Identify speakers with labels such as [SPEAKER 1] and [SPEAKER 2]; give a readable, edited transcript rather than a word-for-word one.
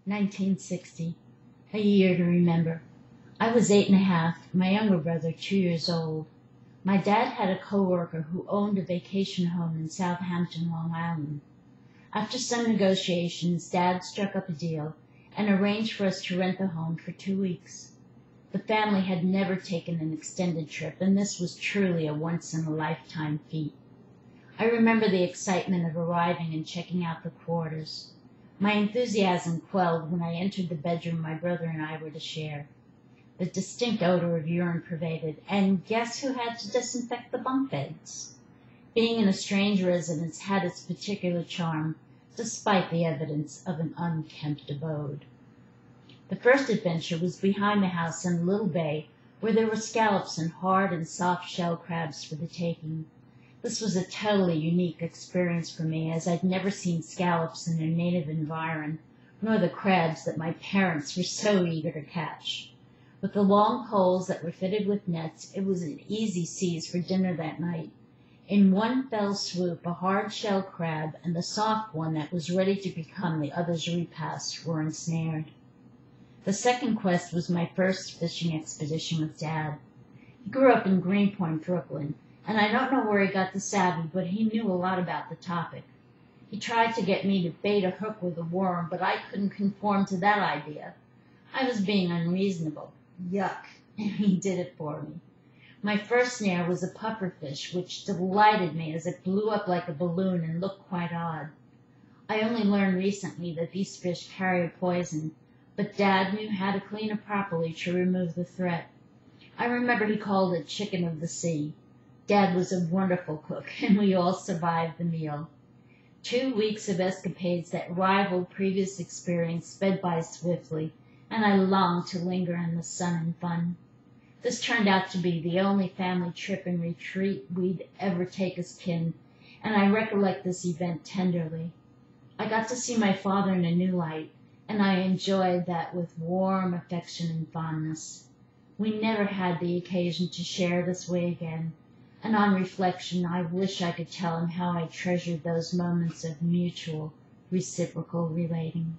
[SPEAKER 1] 1960, a year to remember. I was 8 and a half, my younger brother 2 years old. My dad had a coworker who owned a vacation home in Southampton, Long Island. After some negotiations, Dad struck up a deal and arranged for us to rent the home for 2 weeks. The family had never taken an extended trip, and this was truly a once-in-a-lifetime feat. I remember the excitement of arriving and checking out the quarters. My enthusiasm quelled when I entered the bedroom my brother and I were to share. The distinct odor of urine pervaded, and guess who had to disinfect the bunk beds? Being in a strange residence had its particular charm, despite the evidence of an unkempt abode. The first adventure was behind the house in a little bay where there were scallops and hard and soft shell crabs for the taking. This was a totally unique experience for me, as I'd never seen scallops in their native environ, nor the crabs that my parents were so eager to catch. With the long poles that were fitted with nets, it was an easy seize for dinner that night. In one fell swoop, a hard-shell crab and the soft one that was ready to become the other's repast were ensnared. The second quest was my first fishing expedition with Dad. He grew up in Greenpoint, Brooklyn, and I don't know where he got the savvy, but he knew a lot about the topic. He tried to get me to bait a hook with a worm, but I couldn't conform to that idea. I was being unreasonable. Yuck, and he did it for me. My first snare was a pufferfish, which delighted me as it blew up like a balloon and looked quite odd. I only learned recently that these fish carry a poison, but Dad knew how to clean it properly to remove the threat. I remember he called it chicken of the sea. Dad was a wonderful cook, and we all survived the meal. 2 weeks of escapades that rivaled previous experience sped by swiftly, and I longed to linger in the sun and fun. This turned out to be the only family trip and retreat we'd ever take as kin, and I recollect this event tenderly. I got to see my father in a new light, and I enjoyed that with warm affection and fondness. We never had the occasion to share this way again, and on reflection I wish I could tell him how I treasured those moments of mutual, reciprocal relating.